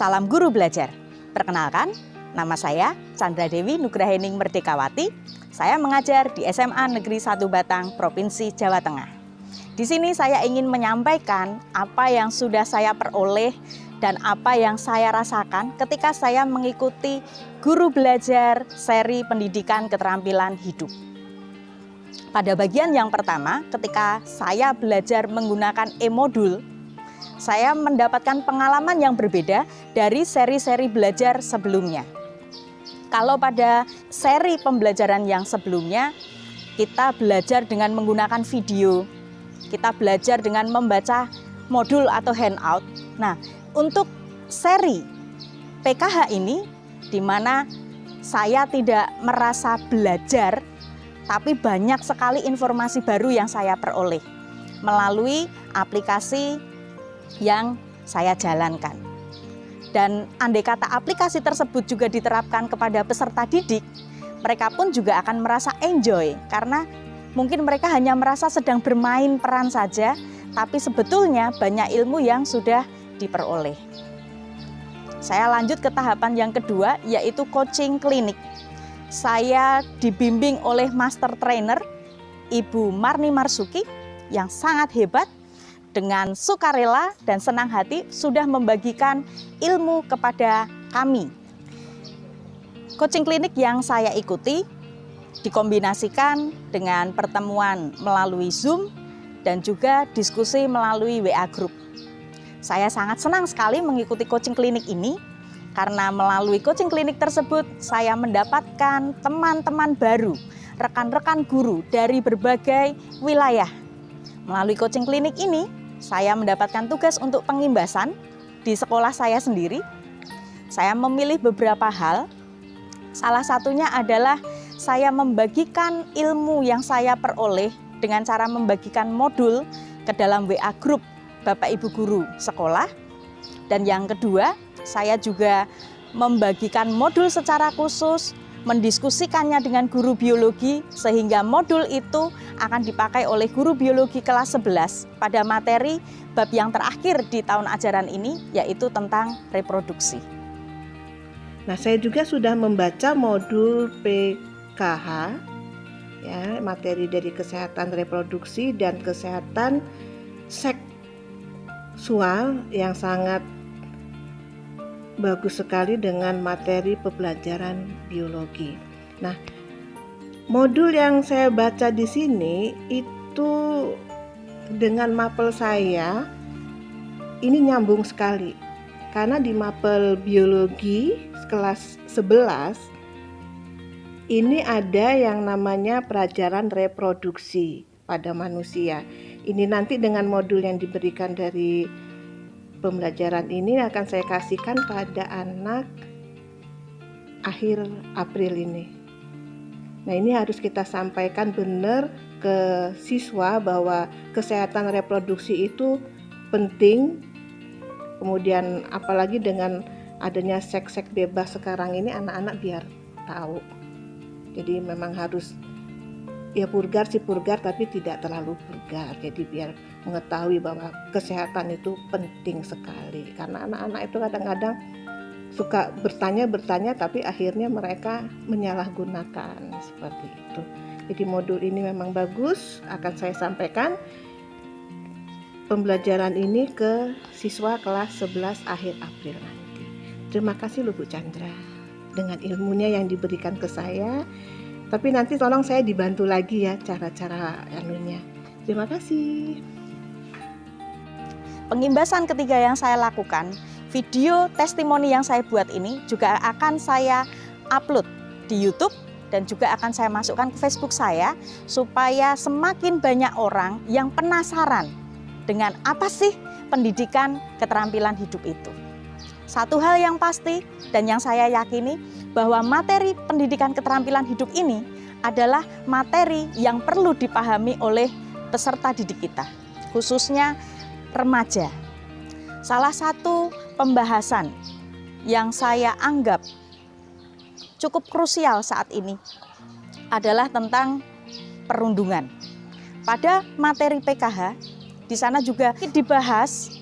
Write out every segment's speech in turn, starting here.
Salam Guru Belajar. Perkenalkan, nama saya Chandra Dewi Nugrahening Merdekawati. Saya mengajar di SMA Negeri 1 Batang, Provinsi Jawa Tengah. Di sini saya ingin menyampaikan apa yang sudah saya peroleh dan apa yang saya rasakan ketika saya mengikuti Guru Belajar seri pendidikan keterampilan hidup. Pada bagian yang pertama, ketika saya belajar menggunakan e-modul, saya mendapatkan pengalaman yang berbeda dari seri-seri belajar sebelumnya. Kalau pada seri pembelajaran yang sebelumnya, kita belajar dengan menggunakan video, kita belajar dengan membaca modul atau handout. Nah, untuk seri PKH ini, di mana saya tidak merasa belajar, tapi banyak sekali informasi baru yang saya peroleh melalui aplikasi yang saya jalankan. Dan andai kata aplikasi tersebut juga diterapkan kepada peserta didik, mereka pun juga akan merasa enjoy karena mungkin mereka hanya merasa sedang bermain peran saja, tapi sebetulnya banyak ilmu yang sudah diperoleh. Saya lanjut ke tahapan yang kedua, yaitu coaching klinik. Saya dibimbing oleh master trainer Ibu Marni Marsuki yang sangat hebat. Dengan sukarela dan senang hati sudah membagikan ilmu kepada kami. Coaching klinik yang saya ikuti dikombinasikan dengan pertemuan melalui Zoom dan juga diskusi melalui WA Group. Saya sangat senang sekali mengikuti coaching klinik ini karena melalui coaching klinik tersebut saya mendapatkan teman-teman baru, rekan-rekan guru dari berbagai wilayah. Melalui coaching klinik ini, saya mendapatkan tugas untuk pengimbasan di sekolah saya sendiri. Saya memilih beberapa hal. Salah satunya adalah saya membagikan ilmu yang saya peroleh dengan cara membagikan modul ke dalam WA Group Bapak Ibu Guru sekolah. Dan yang kedua, saya juga membagikan modul secara khusus, mendiskusikannya dengan guru biologi sehingga modul itu akan dipakai oleh guru biologi kelas 11 pada materi bab yang terakhir di tahun ajaran ini, yaitu tentang reproduksi. Nah, saya juga sudah membaca modul PKH, ya, materi dari kesehatan reproduksi dan kesehatan seksual yang sangat bagus sekali dengan materi pembelajaran biologi. Nah, modul yang saya baca di sini itu dengan mapel saya ini nyambung sekali. Karena di mapel biologi kelas 11 ini ada yang namanya pelajaran reproduksi pada manusia. Ini nanti dengan modul yang diberikan dari pembelajaran ini akan saya kasihkan pada anak akhir April ini. Nah, ini harus kita sampaikan benar ke siswa bahwa kesehatan reproduksi itu penting. Kemudian apalagi dengan adanya seks bebas sekarang ini, anak-anak biar tahu. Jadi memang harus ya purgar tapi tidak terlalu purgar. Jadi biar mengetahui bahwa kesehatan itu penting sekali. Karena anak-anak itu kadang-kadang suka bertanya tapi akhirnya mereka menyalahgunakan seperti itu. Jadi modul ini memang bagus, akan saya sampaikan pembelajaran ini ke siswa kelas 11 akhir April nanti. Terima kasih loh Bu Chandra dengan ilmunya yang diberikan ke saya. Tapi nanti tolong saya dibantu lagi ya cara-cara anunya. Terima kasih. Pengimbasan ketiga yang saya lakukan, video testimoni yang saya buat ini juga akan saya upload di YouTube dan juga akan saya masukkan ke Facebook saya supaya semakin banyak orang yang penasaran dengan apa sih pendidikan keterampilan hidup itu. Satu hal yang pasti dan yang saya yakini bahwa materi pendidikan keterampilan hidup ini adalah materi yang perlu dipahami oleh peserta didik kita, khususnya remaja. Salah satu pembahasan yang saya anggap cukup krusial saat ini adalah tentang perundungan. Pada materi PKH, di sana juga dibahas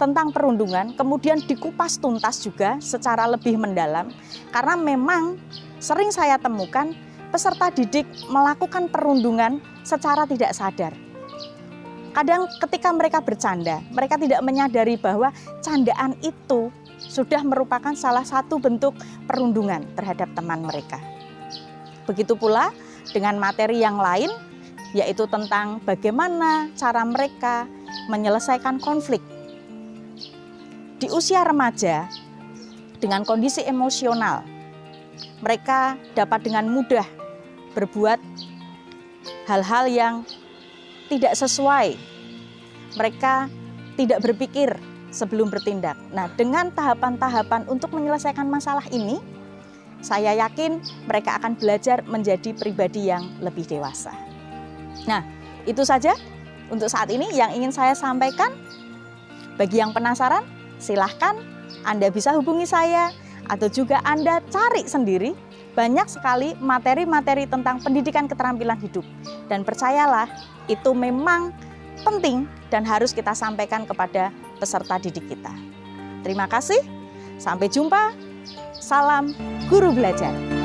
tentang perundungan kemudian dikupas tuntas juga secara lebih mendalam, karena memang sering saya temukan peserta didik melakukan perundungan secara tidak sadar. Kadang ketika mereka bercanda, mereka tidak menyadari bahwa candaan itu sudah merupakan salah satu bentuk perundungan terhadap teman mereka. Begitu pula dengan materi yang lain, yaitu tentang bagaimana cara mereka menyelesaikan konflik. Di usia remaja, dengan kondisi emosional, mereka dapat dengan mudah berbuat hal-hal yang tidak sesuai. Mereka tidak berpikir sebelum bertindak. Nah, dengan tahapan-tahapan untuk menyelesaikan masalah ini, saya yakin mereka akan belajar menjadi pribadi yang lebih dewasa. Nah, itu saja untuk saat ini yang ingin saya sampaikan. Bagi yang penasaran, silahkan Anda bisa hubungi saya atau juga Anda cari sendiri. Banyak sekali materi-materi tentang pendidikan keterampilan hidup. Dan percayalah, itu memang penting dan harus kita sampaikan kepada peserta didik kita. Terima kasih, sampai jumpa. Salam Guru Belajar.